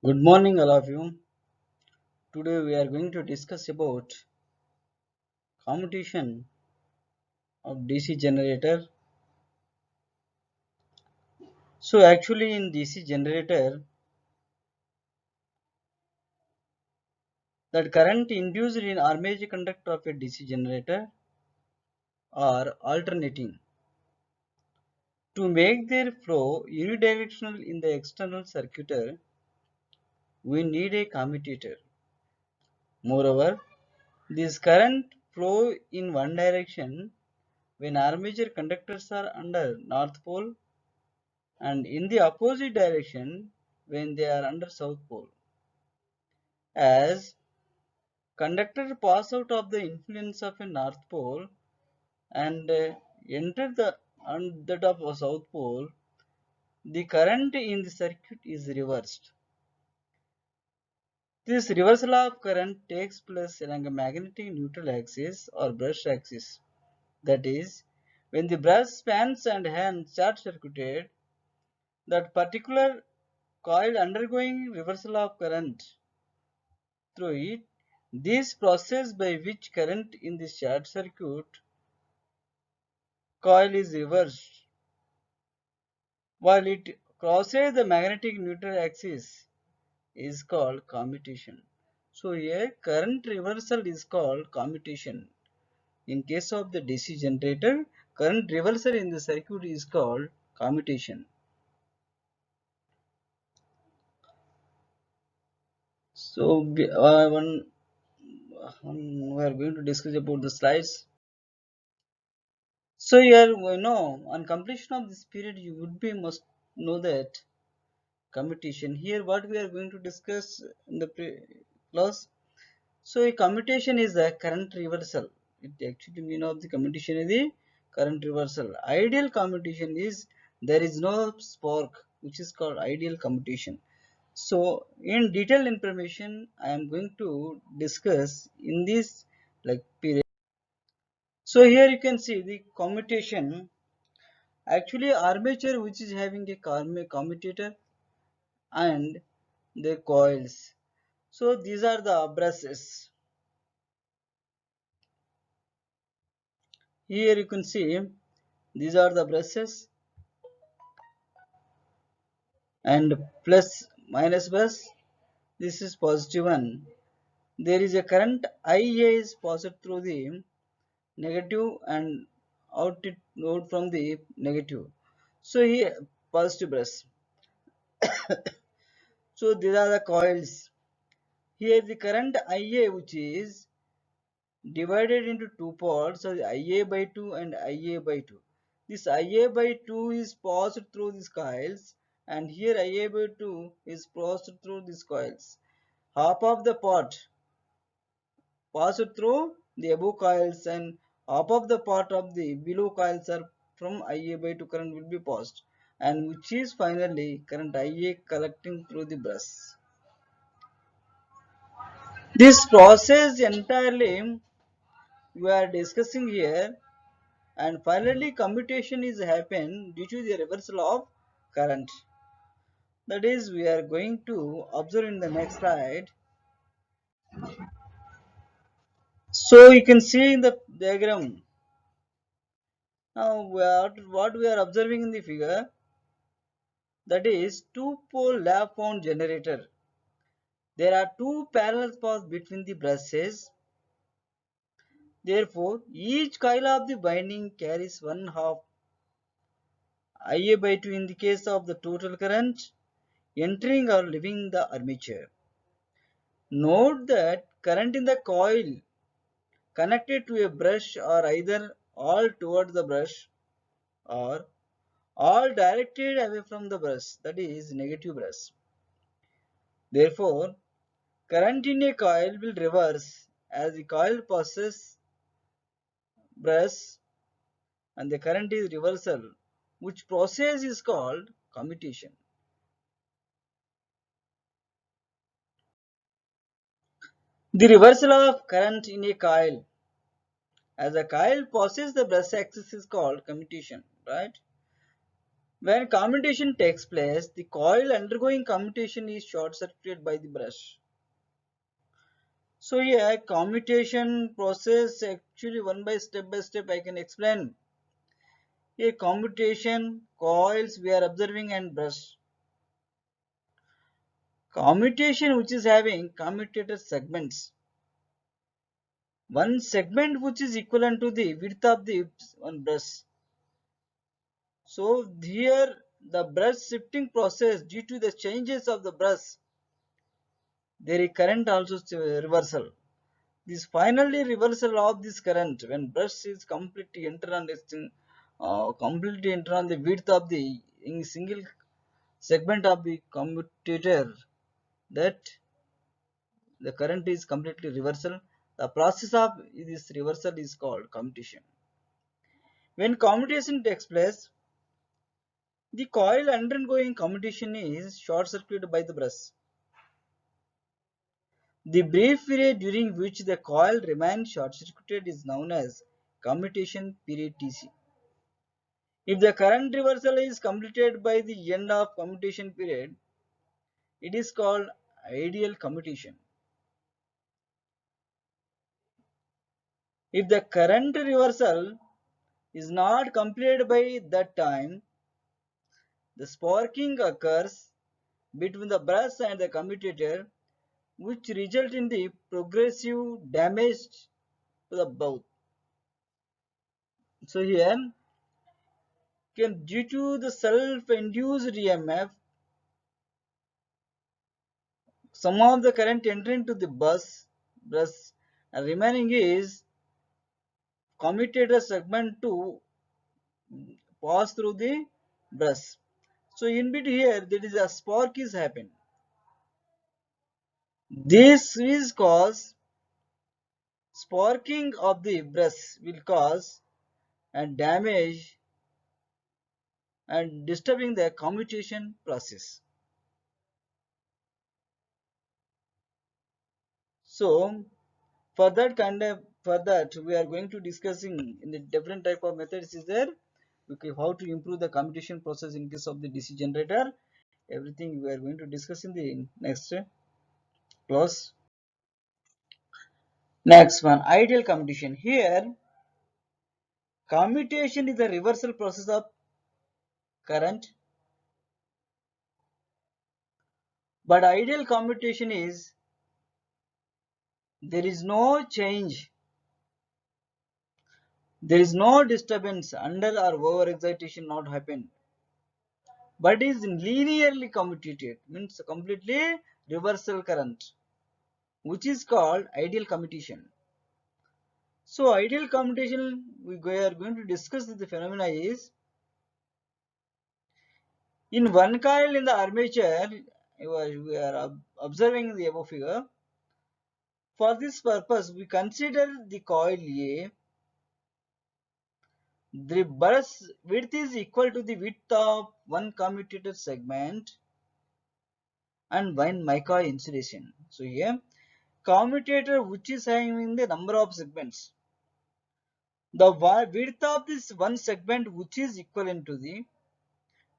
Good morning, all of you. Today we are going to discuss about commutation of DC generator. So actually in DC generator, that current induced in armature conductor of a DC generator are alternating. To make their flow unidirectional in the external circuit, we need a commutator. Moreover, this current flow in one direction when armature conductors are under north pole and in the opposite direction when they are under south pole. As conductor pass out of the influence of a north pole and enter the on that of a south pole, the current in the circuit is reversed. This reversal of current takes place along a magnetic neutral axis or brush axis. That is, when the brush spans and hence short circuited, that particular coil undergoing reversal of current through it, this process by which current in the short circuit coil is reversed while it crosses the magnetic neutral axis is called commutation. So a current reversal is called commutation. In case of the DC generator, current reversal in the circuit is called commutation. So we are going to discuss about the slides. So here we know on completion of this period you would be must know that commutation. Here what we are going to discuss in the class. So a commutation is a current reversal. It actually mean of the commutation is the current reversal. Ideal commutation is there is no spark, which is called ideal commutation. So in detailed information I am going to discuss in this period. So here you can see the commutation. Actually armature which is having a commutator and the coils. So these are the brushes. Here you can see these are the brushes and plus minus brush. This is positive one. There is a current IA is passed through the negative and out from the negative. So here positive brush. So these are the coils. Here the current IA which is divided into two parts, so IA by 2 and IA by 2. This IA by 2 is passed through these coils and here IA by 2 is passed through these coils. Half of the part passed through the above coils and half of the part of the below coils are from IA by 2 current will be passed and which is finally current IA collecting through the brush. This process entirely we are discussing here. And finally commutation is happen due to the reversal of current. That is we are going to observe in the next slide. So you can see in the diagram. Now what we are observing in the figure, that is two pole lap wound generator. There are two parallel paths between the brushes. Therefore each coil of the binding carries one half Ia by 2 in the case of the total current entering or leaving the armature. Note that current in the coil connected to a brush are either all toward the brush or all directed away from the brush, that is negative brush. Therefore, current in a coil will reverse as the coil passes brush and the current is reversal, which process is called commutation. The reversal of current in a coil as a coil passes the brush axis is called commutation, right? When commutation takes place, the coil undergoing commutation is short circuited by the brush. So here commutation process actually one by step I can explain. A commutation coils we are observing and brush. Commutation which is having commutator segments. One segment which is equivalent to the width of the one brush. So here the brush shifting process due to the changes of the brush, there is current also reversal. This finally reversal of this current when brush is completely enter on this thing, completely enter on the width of the in single segment of the commutator, that the current is completely reversal. The process of this reversal is called commutation. When commutation takes place, the coil undergoing commutation is short circuited by the brush. The brief period during which the coil remains short circuited is known as commutation period Tc. If the current reversal is completed by the end of commutation period, it is called ideal commutation. If the current reversal is not completed by that time, the sparking occurs between the brush and the commutator, which result in the progressive damage to the both. So here, due to the self-induced EMF, some of the current entering to the brush and remaining is commutator segment to pass through the brush. So in between here, there is a spark is happen. This is cause sparking of the brush will cause and damage and disturbing the commutation process. So for that we are going to discussing in the different type of methods is there. Okay, how to improve the commutation process in case of the DC generator. Everything we are going to discuss in the next class. Next one, ideal commutation. Here, commutation is the reversal process of current, but ideal commutation is there is no change, there is no disturbance under or over excitation not happen, but is linearly commutated, means completely reversal current, which is called ideal commutation. So ideal commutation we are going to discuss the phenomena is in one coil in the armature. We are observing the above figure. For this purpose, we consider the coil A. The brush width is equal to the width of one commutator segment and one mica insulation. So here, commutator which is having the number of segments. The width of this one segment which is equivalent to the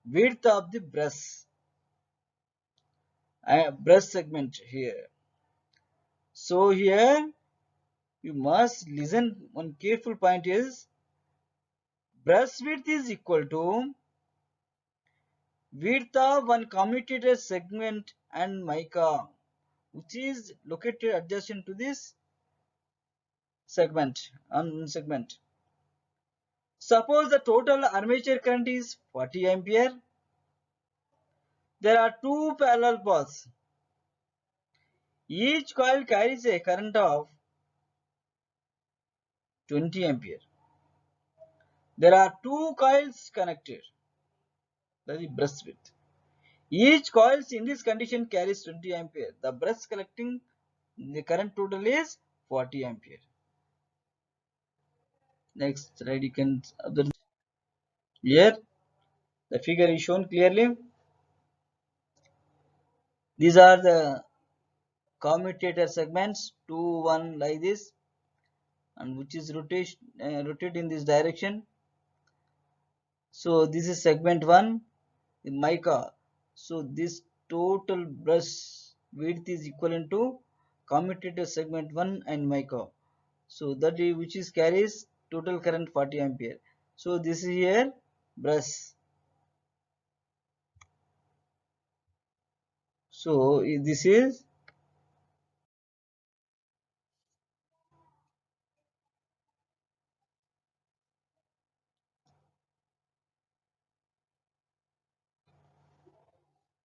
width of the brush segment here. So here you must listen. One careful point is brush width is equal to width of one commutator segment and mica which is located adjacent to this segment. Suppose the total armature current is 40 ampere. There are two parallel paths. Each coil carries a current of 20 ampere. There are two coils connected. That is brush width. Each coil in this condition carries 20 ampere. The brush collecting the current total is 40 ampere. Next slide you can observe. Here the figure is shown clearly. These are the commutator segments, 2, 1 like this, and which is rotate in this direction. So this is segment 1 in mica. So this total brush width is equivalent to commutator segment 1 and mica. So that is, which is carries total current 40 ampere. So this is here brush. So this is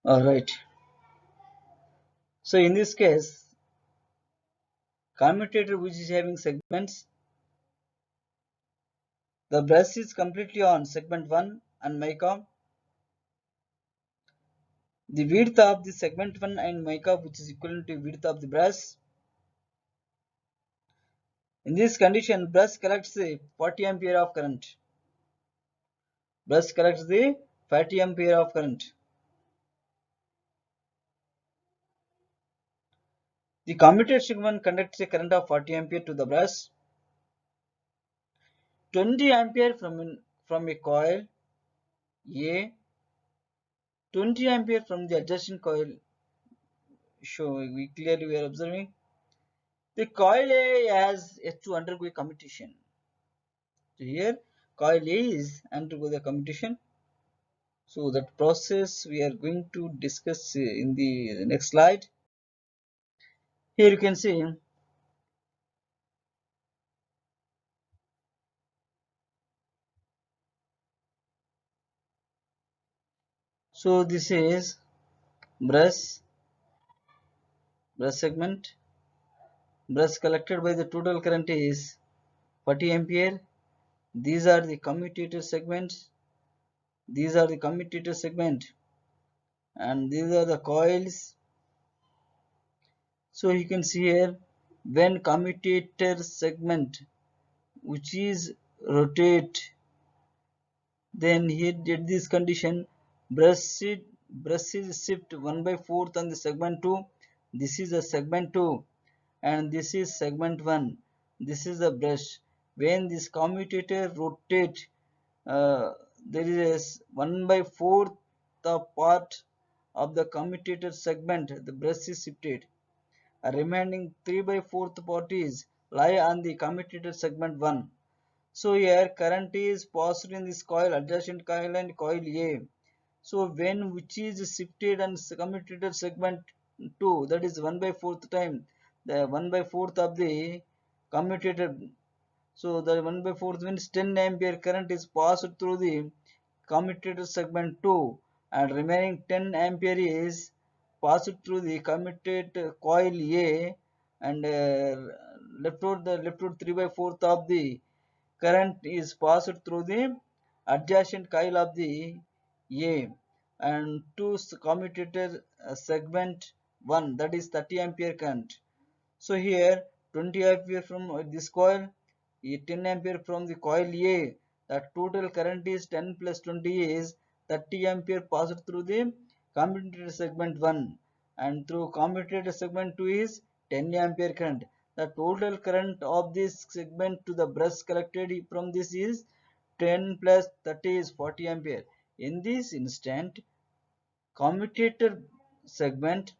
all right. So in this case, commutator which is having segments, the brush is completely on segment 1 and mica. The width of the segment 1 and mica which is equivalent to width of the brush. In this condition, brush collects the 40 ampere of current. Brush collects the 40 ampere of current. The commutator segment conducts a current of 40 ampere to the brush. 20 ampere from a coil A, 20 ampere from the adjacent coil. So we are observing the coil A has yet to undergo a commutation. So here coil A is undergo the commutation. So that process we are going to discuss in the next slide. Here you can see. So this is brush segment. Brush collected by the total current is 40 ampere. These are the commutator segments. These are the commutator segment, and these are the coils. So you can see here when commutator segment which is rotate, then here at this condition brush is shift 1 by 4th on the segment 2. This is a segment 2 and this is segment 1. This is the brush. When this commutator rotate, there is 1 by 4th the part of the commutator segment, the brush is shifted. A remaining 3 by 4th part is lie on the commutator segment 1. So here current is passed in this coil, adjacent coil and coil A. So when which is shifted and commutator segment 2, that is 1 by 4th time, the 1 by 4th of the commutator. So the 1 by 4th means 10 ampere current is passed through the commutator segment 2 and remaining 10 ampere is passed through the commutator coil A and left out 3 by 4th of the current is passed through the adjacent coil of the A and to commutator segment 1, that is 30 ampere current. So here 20 ampere from this coil, 10 ampere from the coil A. The total current is 10 plus 20 is 30 ampere passed through the commutator segment 1 and through commutator segment 2 is 10 ampere current. The total current of this segment to the brush collected from this is 10 plus 30 is 40 ampere. In this instant, commutator segment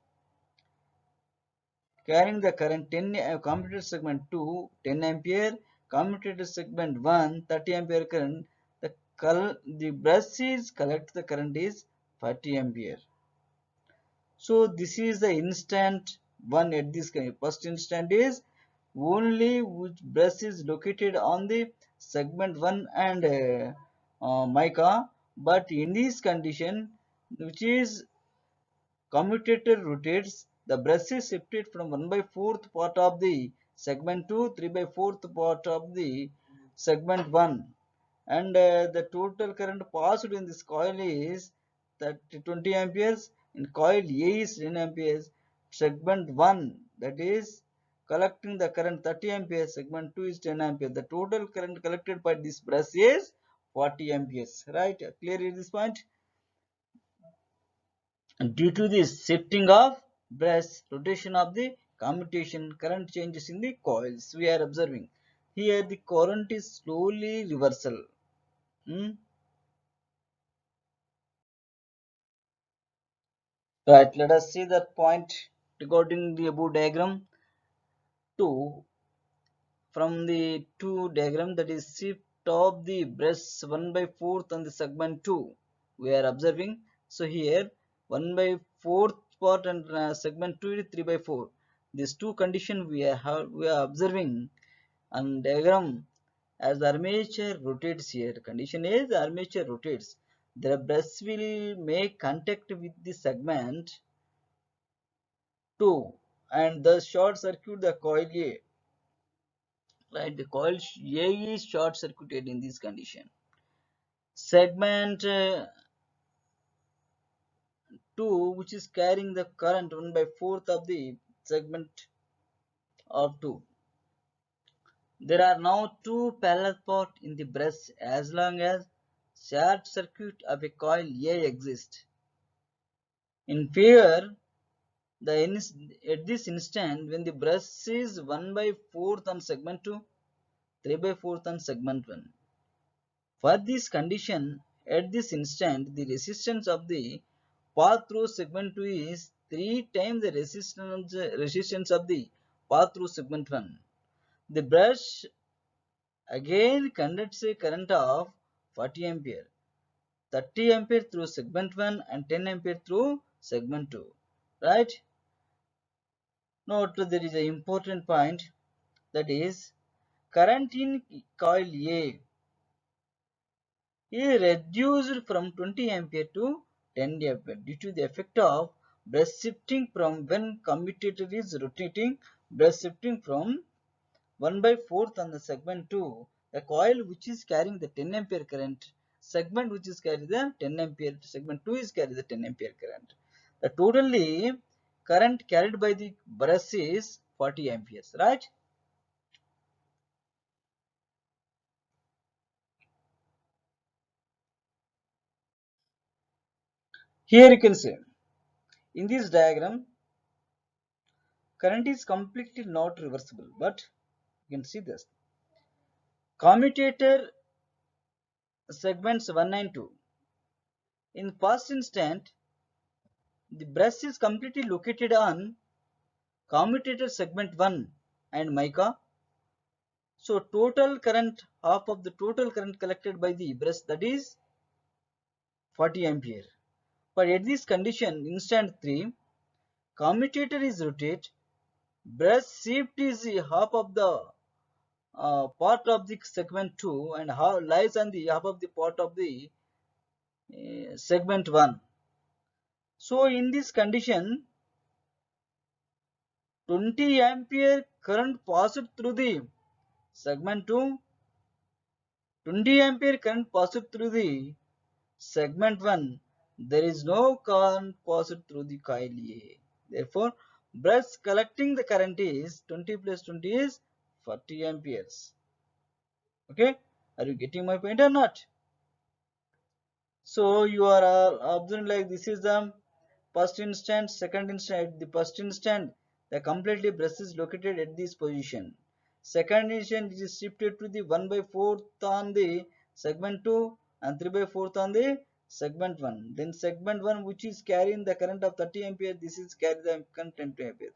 carrying the current 10 commutator segment 2 10 ampere, commutator segment 1 30 ampere current. The brush is collect the current is 40 ampere. So this is the instant one at this first instant is only which brush is located on the segment 1 and mica, but in this condition which is commutator rotates, the brush is shifted from 1 by 4th part of the segment to 3 by 4th part of the segment 1 and the total current passed in this coil is that 20 amperes in coil A is 10 amperes, segment 1 that is collecting the current 30 amperes, segment 2 is 10 amperes. The total current collected by this brush is 40 amperes, right? Clear at this point? And due to this shifting of brush, rotation of the commutation, current changes in the coils we are observing. Here the current is slowly reversal. Hmm? Right, let us see that point regarding the above diagram. 2, from the 2 diagram, that is shift of the breast 1 by 4th on the segment 2 we are observing. So here 1 by 4th part and segment 2 is 3 by 4. These two conditions we are observing on diagram. As the armature rotates here, condition is the armature rotates, the breast will make contact with the segment 2 and thus short circuit the coil A. Right, the coil A is short circuited in this condition. Segment 2, which is carrying the current 1 by 4th of the segment of 2. There are now two parallel paths in the brush as long as short circuit of a coil A exists. In figure, at this instant, when the brush is 1 by 4th on segment 2, 3 by 4th on segment 1. For this condition, at this instant, the resistance of the path through segment 2 is 3 times the resistance of the path through segment 1. The brush again conducts a current of 40 ampere, 30 ampere through segment 1 and 10 ampere through segment 2. Right? Note there is an important point, that is current in coil A is reduced from 20 ampere to 10 ampere due to the effect of brush shifting from when commutator is rotating, brush shifting from 1 by 4th on the segment 2, a coil which is carrying the 10 ampere current, segment which is carrying the 10 ampere, segment 2 is carrying the 10 ampere current. The totally current carried by the brush is 40 amperes, right? Here you can see, in this diagram, current is completely not reversible, but you can see this. Commutator segments 1 and 2. In first instant, the brush is completely located on commutator segment 1 and mica. So total current, half of the total current collected by the brush, that is 40 ampere. But at this condition, instant 3, commutator is rotate, brush shift is half of the part of the segment 2 and lies on the half of the part of the segment 1. So in this condition, 20 ampere current passed through the segment 2, 20 ampere current passed through the segment 1. There is no current passed through the coil A. Therefore, brush collecting the current is 20 plus 20 is 40 amperes. Okay, are you getting my point or not? So you are observing like this is the first instant, second instant. The first instant, the completely brush is located at this position. Second instant, it is shifted to the 1 by 4th on the segment 2 and 3 by 4th on the segment 1. Then segment 1, which is carrying the current of 30 ampere, this is carry the current 10 ampere.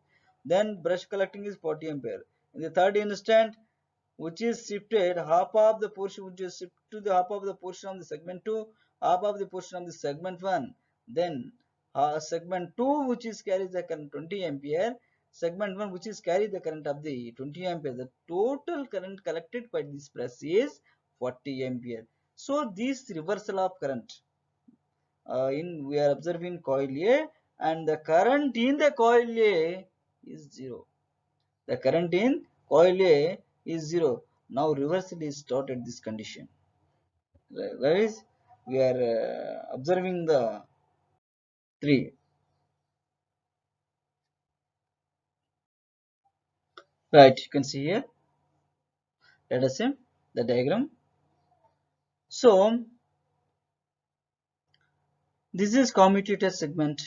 Then brush collecting is 40 ampere. In the third instant, which is shifted, half of the portion which is shifted to the half of the portion of the segment 2, half of the portion of the segment 1. Then segment 2 which is carries the current 20 ampere, segment 1 which is carry the current of the 20 ampere. The total current collected by this press is 40 ampere. So this reversal of current in we are observing coil A, and the current in the coil A is 0. The current in coil A is 0. Now reversal is taught at this condition. That is, we are observing the 3. Right, you can see here. Let us see the diagram. So this is commutator segment.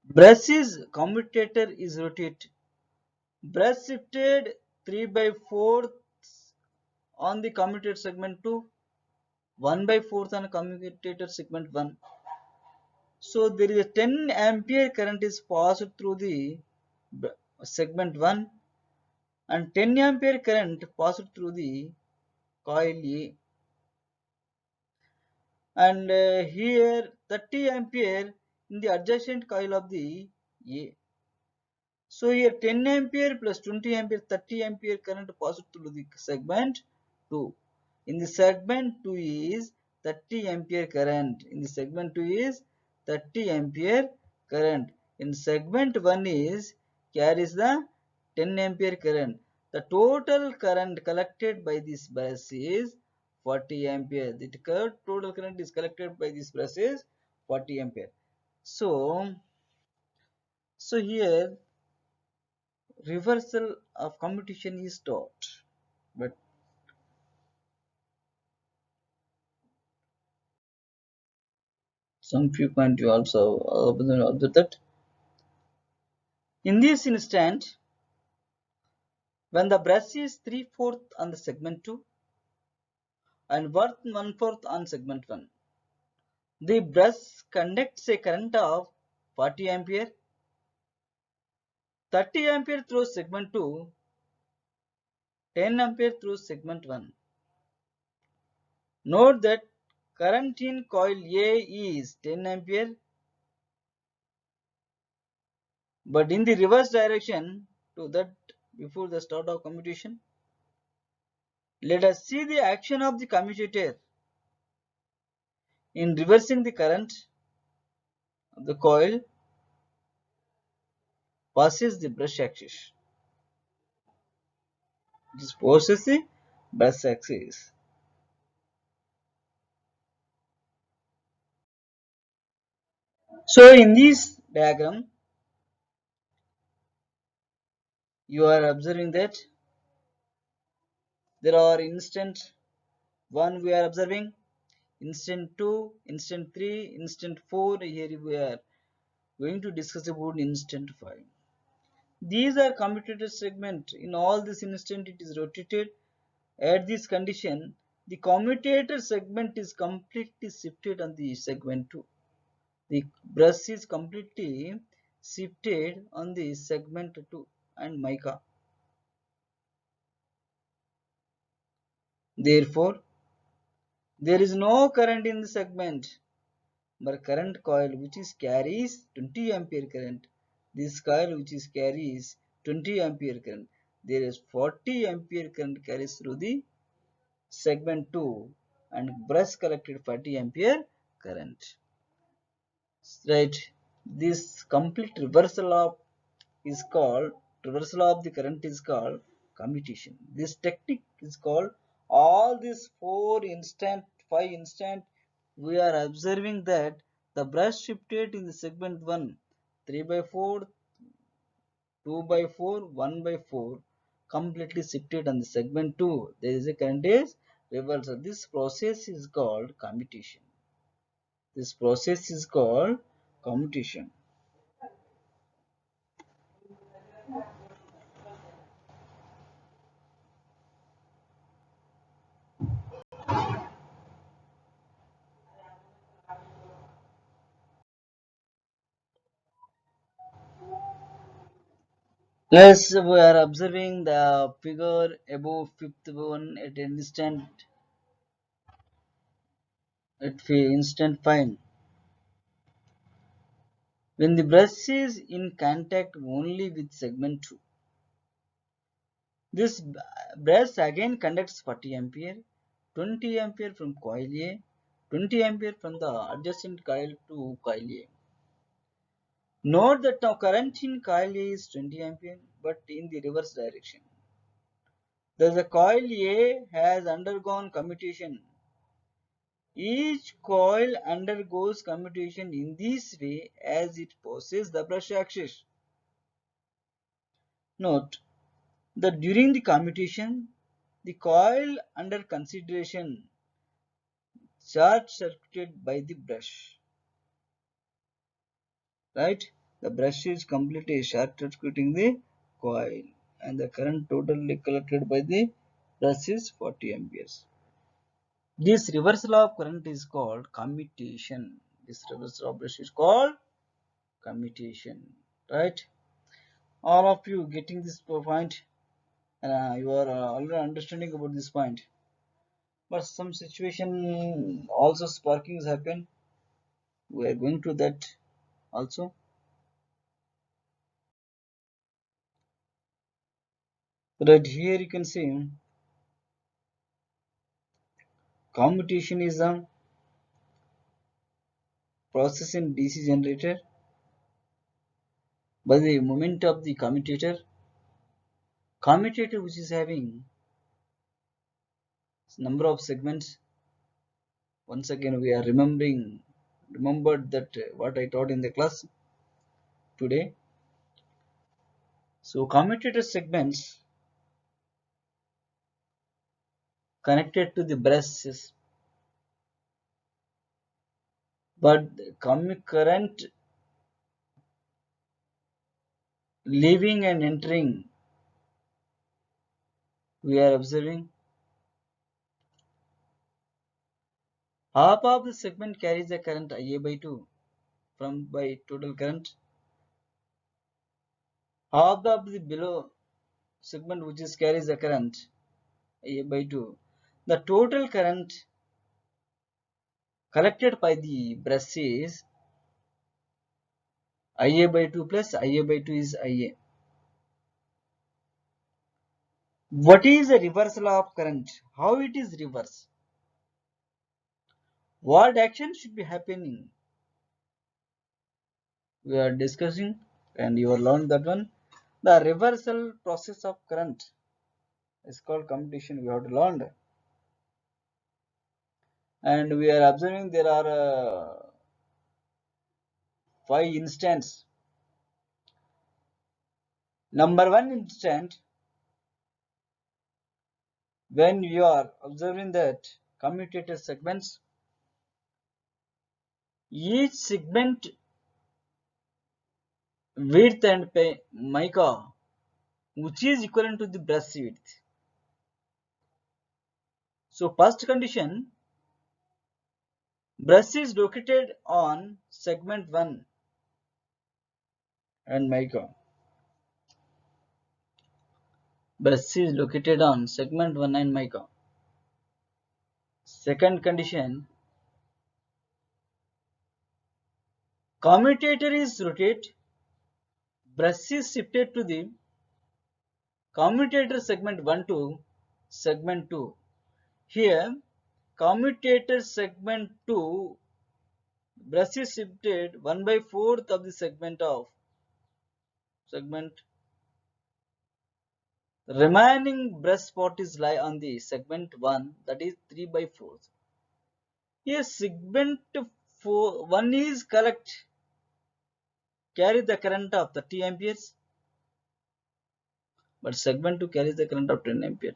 Brush is commutator is rotated. Brush shifted 3 by 4 on the commutator segment 2. 1/4 on commutator segment 1. So there is a 10 ampere current is passed through the segment 1 and 10 ampere current passed through the coil A, and here 30 ampere in the adjacent coil of the A. So here 10 ampere plus 20 ampere, 30 ampere current passed through the segment 2. In the segment 2 is 30 ampere current. In the segment 2 is 30 ampere current. In segment 1 is carries the 10 ampere current. The total current collected by this brush is 40 ampere. The total current is collected by this brush is 40 ampere. So here reversal of commutation is taught, but some few point you also observe that in this instant when the brush is 3/4 on the segment 2 and 1/4 on segment 1, the brush conducts a current of 40 ampere, 30 ampere through segment 2, 10 ampere through segment 1. Note that current in coil A is 10 ampere, but in the reverse direction to that before the start of commutation. Let us see the action of the commutator in reversing the current of the coil passes the brush axis. This passes the brush axis. So in this diagram, you are observing that there are instant 1 we are observing, instant 2, instant 3, instant 4. Here we are going to discuss about instant 5. These are commutator segment. In all this instant it is rotated. At this condition, the commutator segment is completely shifted on the segment 2. The brush is completely shifted on the segment 2 and mica. Therefore, there is no current in the segment, but current coil which is carries 20 ampere current. This coil which is carries 20 ampere current. There is 40 ampere current carries through the segment 2 and brush collected 40 ampere current. Right, this complete reversal of the current is called commutation. This technique is called all these 5 instant we are observing that the brush shifted in the segment 1 3/4, 2/4, 1/4 completely shifted on the segment 2. There is a current is reversal. This process is called commutation. This process is called commutation. Yes, we are observing the figure above fifth one at an instant fine. When the brush is in contact only with segment 2, this brush again conducts 40 ampere, 20 ampere from coil A, 20 ampere from the adjacent coil to coil A. Note that now current in coil A is 20 ampere but in the reverse direction. Thus the coil A has undergone commutation. Each coil undergoes commutation in this way as it passes the brush axis. Note that during the commutation, the coil under consideration short circuited by the brush. Right? The brush is completely short circuiting the coil and the current totally collected by the brush is 40 amperes. This reversal of current is called commutation. This reversal operation is called commutation. Right? All of you getting this point? You are already understanding about this point. But some situation also sparkings happen. We are going to that also. Right here you can see commutation is a process in DC generator by the movement of the commutator which is having number of segments. Once again we are remembered that what I taught in the class today. So commutator segments connected to the brushes, but current leaving and entering we are observing. Half of the segment carries a current IA by 2 from by total current. Half of the below segment which is carries a current IA by 2. The total current collected by the brush is IA by 2 plus IA by 2 is IA. What is the reversal of current? How it is reversed? What action should be happening? We are discussing and you have learned that one. The reversal process of current is called commutation. We have to learn. And we are observing there are 5 instances. Number 1 instant, when you are observing that commutator segments, each segment width and mica which is equivalent to the brush width. So first condition, brush is located on segment 1 and mica. Brush is located on segment 1 and mica. Second condition, commutator is rotate, brush is shifted to the commutator segment 1 to segment 2. Here commutator segment 2 brush is shifted 1 by 4th of the segment of segment. Remaining brush spot is lie on the segment 1, that is 3 by 4th. Here segment 1 is carry the current of 30 amperes, but segment 2 carries the current of 10 ampere.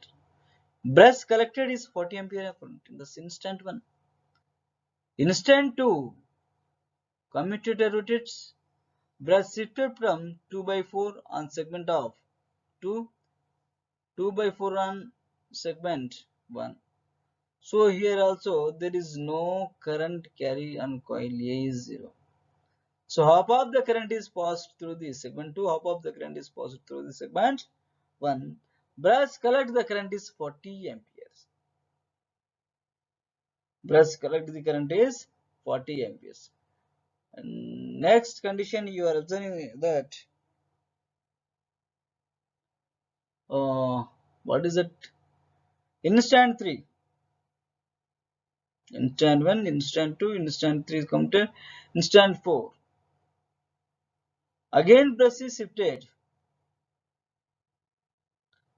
Brush collected is 40 ampere current in this instant 1. Instant 2, commutator rotates, brush shifted from 2 by 4 on segment of 2, 2 by 4 on segment 1. So here also there is no current carry on coil A is 0. So half of the current is passed through the segment 2, half of the current is passed through the segment 1. Brush collect the current is 40 amperes. Brush collect the current is 40 amperes. And next condition you are observing that what is it? Instant 3, instant 1, instant 2, instant 3 is counted, instant 4. Again brush is shifted,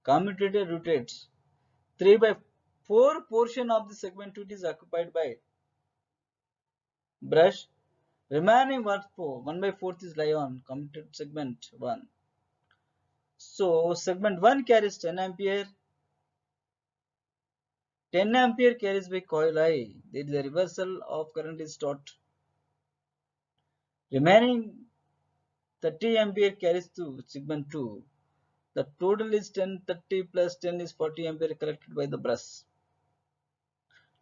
commutator rotates, 3 by 4 portion of the segment 2 is occupied by brush, remaining 1 by 4th is lie on commutator segment 1. So segment 1 carries 10 ampere, 10 ampere carries by coil I. There is a reversal of current is taught. Remaining 30 ampere carries to segment 2. The total is 10, 30 plus 10 is 40 ampere collected by the brush.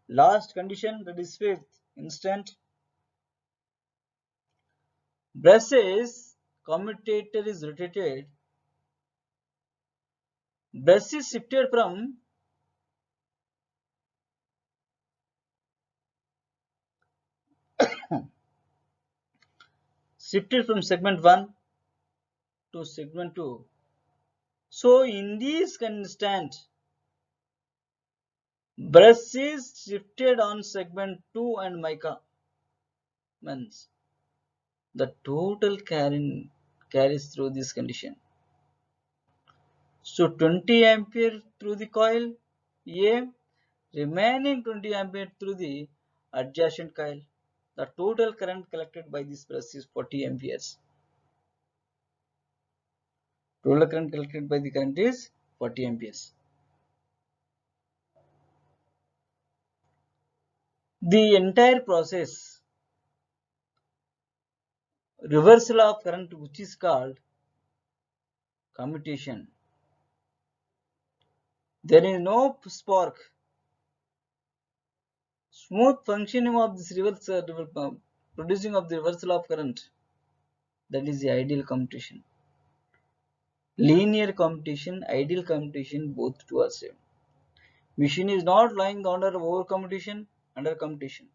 Last condition, that is fifth. Instant. Brushes commutator is rotated. Brush is shifted from segment 1 to segment 2. So in this instant, brush is shifted on segment 2 and mica means the total carries through this condition. So 20 ampere through the coil A, remaining 20 ampere through the adjacent coil. The total current collected by this brush is 40 amperes. Total current collected by the current is 40 amperes. The entire process, reversal of current, which is called commutation. There is no spark. Smooth functioning of this producing of the reversal of current, that is the ideal commutation. Linear commutation, ideal commutation, both two are same. Machine is not lying under over commutation, under commutation.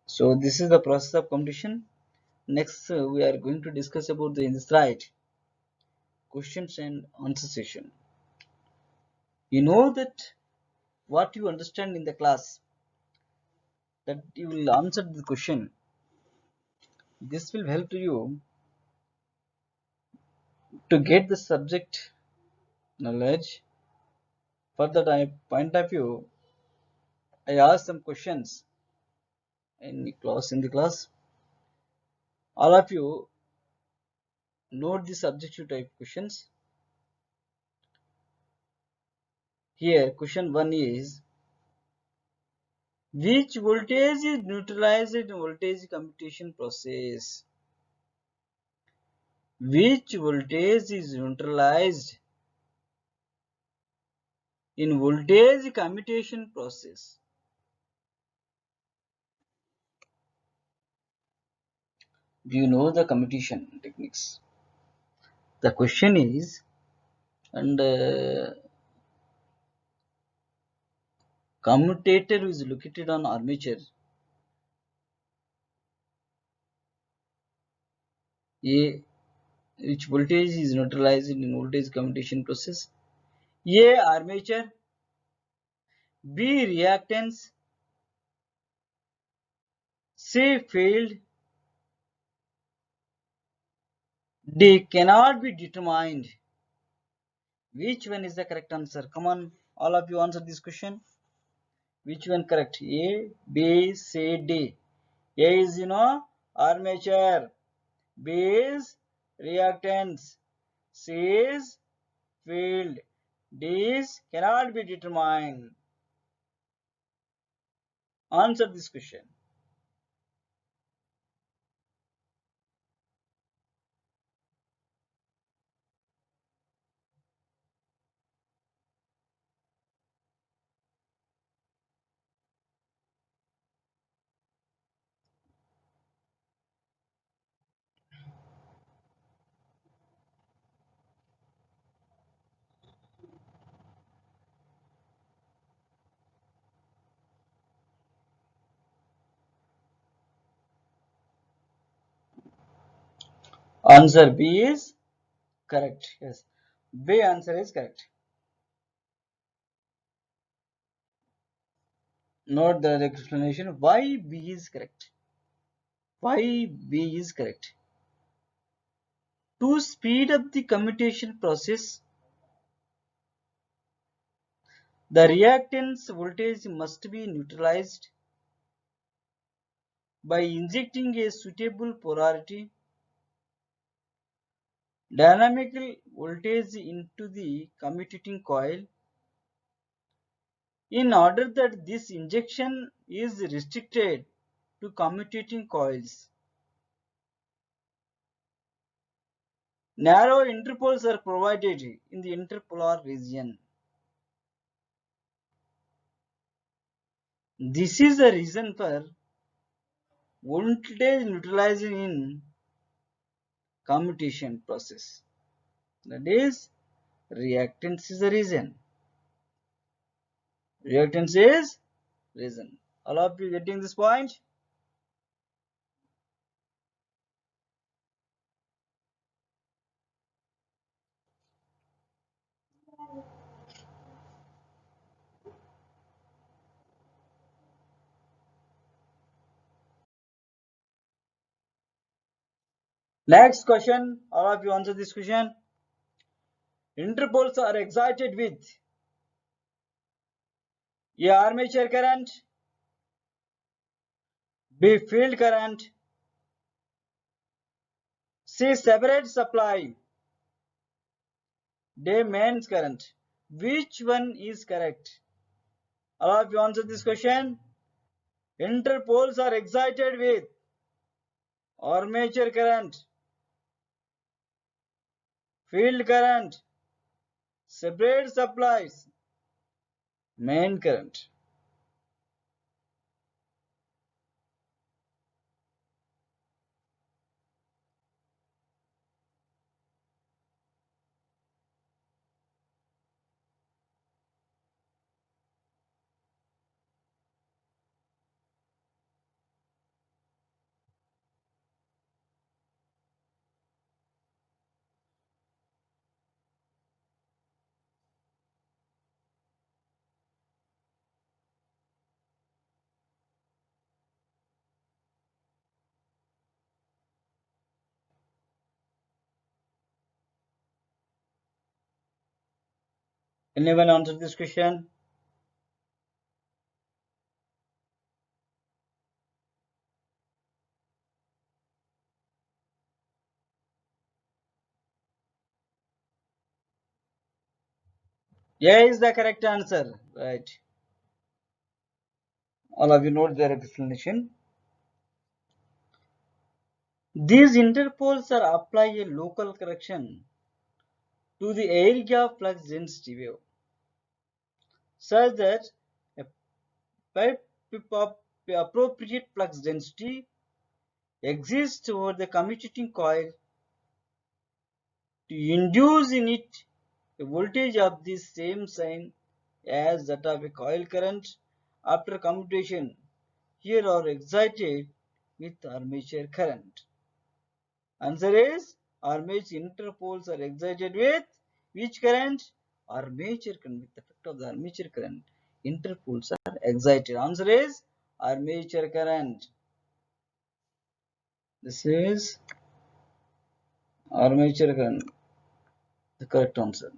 So this is the process of commutation. Next we are going to discuss about the slide questions and answer session. You know that what you understand in the class, that you will answer the question. This will help to you to get the subject knowledge. For that point of view, I asked some questions in the class. All of you note the subjective type questions. Here question 1 is, which voltage is neutralized in voltage commutation process? Which voltage is neutralized in voltage commutation process? Do you know the commutation techniques? The question is, and commutator is located on armature A, which voltage is neutralized in voltage commutation process? A, armature. B, reactance. C, field. D, cannot be determined. Which one is the correct answer? Come on, all of you answer this question. Which one correct? A, B, C, D. A is armature. B is reactance. C is field. D is cannot be determined. Answer this question. Answer B is correct. Yes, B answer is correct. Note the explanation why B is correct. Why B is correct. To speed up the commutation process, the reactance voltage must be neutralized by injecting a suitable polarity dynamical voltage into the commutating coil. In order that this injection is restricted to commutating coils, Narrow interpoles are provided in the interpolar region. This is the reason for voltage neutralizing in commutation process. That is, reactance is the reason. Reactance is reason. All of you getting this point? Next question. All of you answer this question. Interpoles are excited with A. Armature current, B. Field current, C. Separate supply, D. Mains current. Which one is correct? All of you answer this question. Interpoles are excited with armature current, field current, separate supplies, main current. Anyone answer this question? A is the correct answer. Right. All of you note their explanation. These interpoles are apply a local correction to the area flux density wave such that a appropriate flux density exists over the commutating coil to induce in it a voltage of the same sign as that of a coil current after commutation. Here are excited with armature current. Answer is armature interpoles are excited with which current? Armature current. With the effect of the armature current, interpoles are excited. Answer is armature current. This is armature current. The correct answer.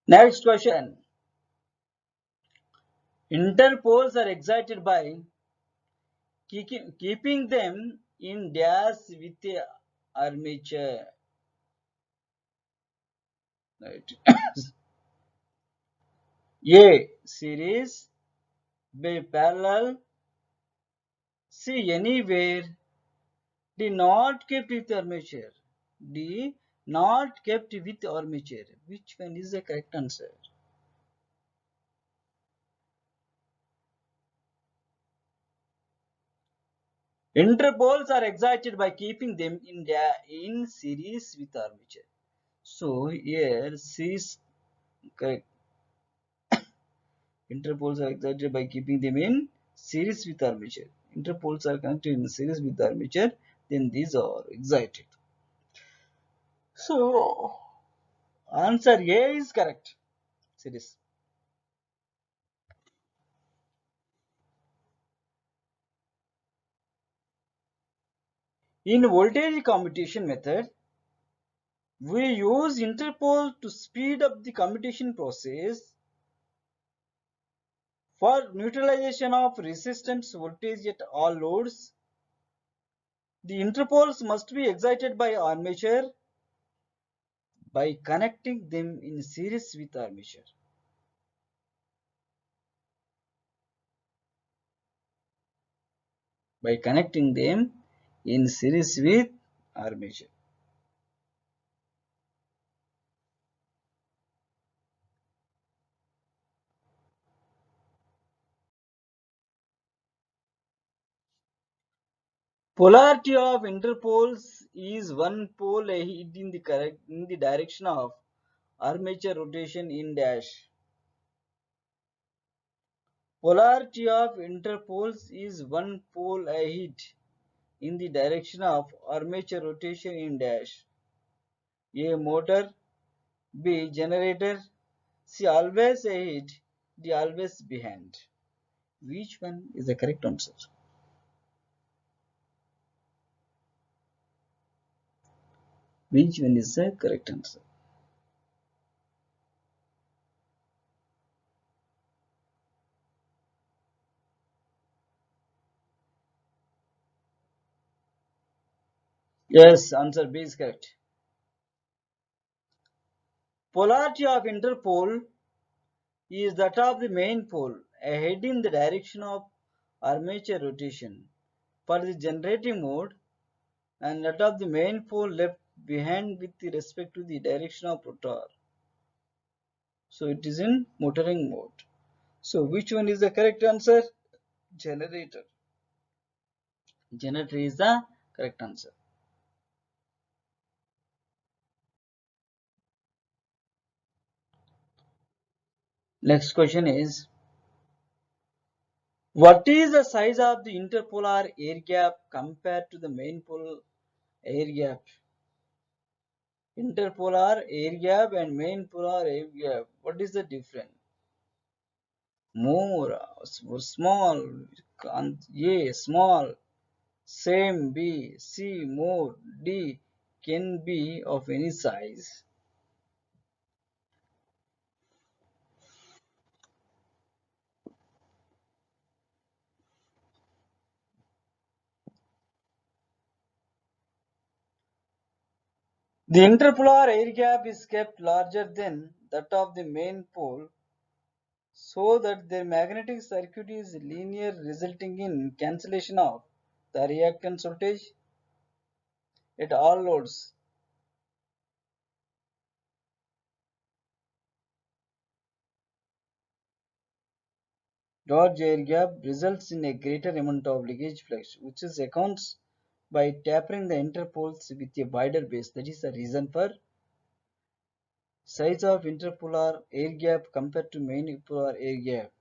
Next question. Interpoles are excited by keeping them in dash with a armature. Right. A. Series. B. Parallel. C. Anywhere. D. Not kept with armature. D. Not kept with armature. Which one is the correct answer? Interpoles are excited by keeping them in series with armature. So here C is correct. Interpoles are excited by keeping them in series with armature. Interpoles are connected in series with armature, then these are excited. So answer A is correct. Series. In voltage commutation method, we use interpole to speed up the commutation process for neutralization of resistance voltage at all loads. The interpoles must be excited by armature by connecting them in series with armature. by connecting them in series with armature. Polarity of interpoles is one pole ahead in the direction of armature rotation in dash. Polarity of interpoles is one pole ahead in the direction of armature rotation in dash. A motor, B generator, C always ahead, D always behind. Which one is the correct answer? Which one is the correct answer? Yes, answer B is correct. Polarity of interpole is that of the main pole ahead in the direction of armature rotation for the generating mode, and that of the main pole left behind with respect to the direction of rotor. So it is in motoring mode. So which one is the correct answer? Generator. Generator is the correct answer. Next question is, what is the size of the interpolar air gap compared to the main pole air gap? Interpolar air gap and main polar air gap. What is the difference? More, small, A, small, same, B, C, more, D, can be of any size. The interpolar air gap is kept larger than that of the main pole so that their magnetic circuit is linear, resulting in cancellation of the reactance voltage at all loads. Large air gap results in a greater amount of leakage flux, which is accounts by tapering the interpoles with a wider base. That is the reason for size of interpolar air gap compared to main polar air gap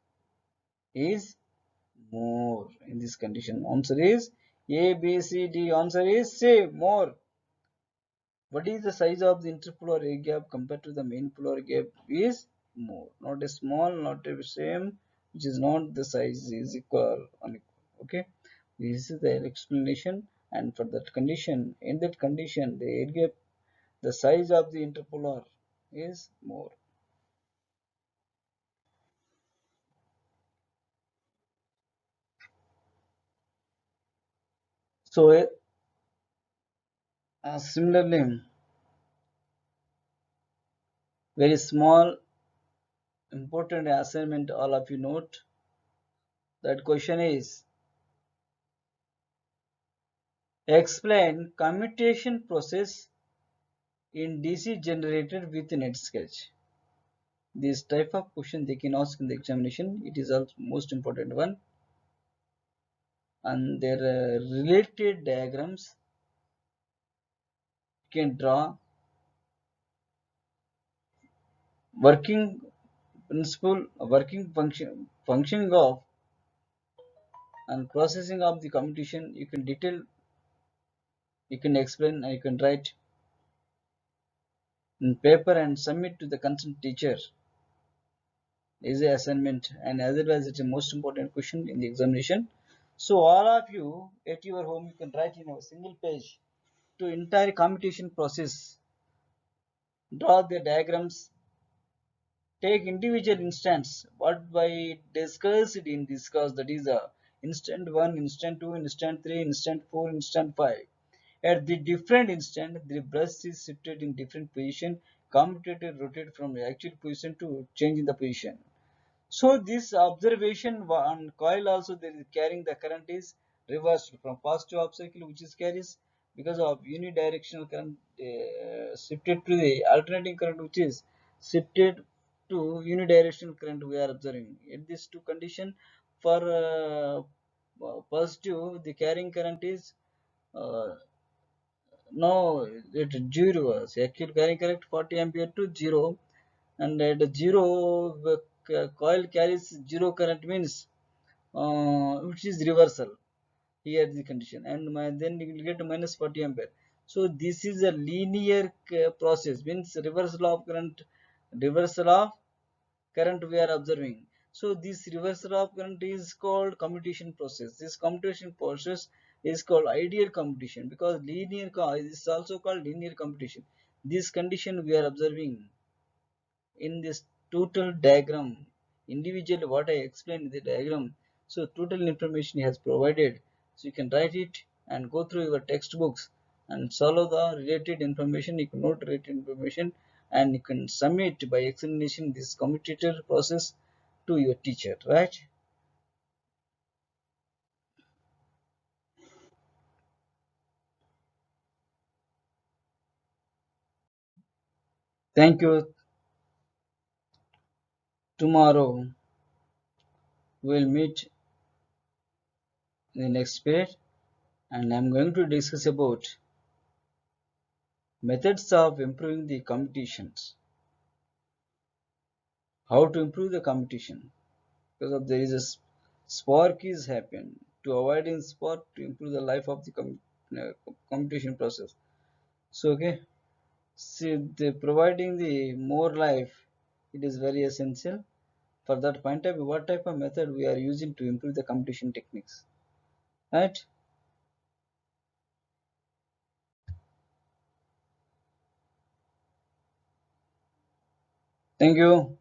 is more in this condition. Answer is A, B, C, D. Answer is C, more. What is the size of the interpolar air gap compared to the main polar gap is more. Not a small, not a same, which is not the size is equal, unequal. Okay. This is the explanation, and for that condition, in that condition, the air gap, the size of the interpolar is more. So, similarly, very small important assignment, all of you note. That question is, explain commutation process in DC generator with net sketch. This type of question they can ask in the examination. It is also most important one, and their related diagrams you can draw. Working principle, working functioning of and processing of the computation. You can detail, you can explain, and you can write in paper and submit to the concerned teacher. Is a assignment, and otherwise it's a most important question in the examination. So all of you at your home, you can write in a single page to entire computation process, draw the diagrams, take individual instance what I discussed in this class, that is instant 1, instant 2, instant 3, instant 4, instant 5. At the different instant, the brush is shifted in different position, commutator rotate from the actual position to change in the position. So this observation on coil also there is carrying the current is reversed from positive half cycle, which is carries because of unidirectional current shifted to the alternating current, which is shifted to unidirectional current we are observing. In these two condition, for positive, the carrying current is uh, no, it zero. Actual carrying current 40 ampere to zero, and at zero coil carries zero current means which is reversal. Here the condition, and then you will get minus 40 ampere. So this is a linear process, means reversal of current we are observing. So this reversal of current is called commutation process. This commutation process is called ideal commutation, because is also called linear commutation. This condition we are observing in this total diagram. Individually what I explained in the diagram, so total information he has provided, so you can write it and go through your textbooks and solve the related information. You can note related information and you can submit by explanation this commutator process to your teacher, right? Thank you. Tomorrow we'll meet in the next period, and I'm going to discuss about methods of improving the computations. How to improve the computation, because of there is a spark is happen. To avoiding spark, to improve the life of the computation process. So okay, see, the providing the more life, it is very essential. For that point of view, what type of method we are using to improve the computation techniques, right? Thank you.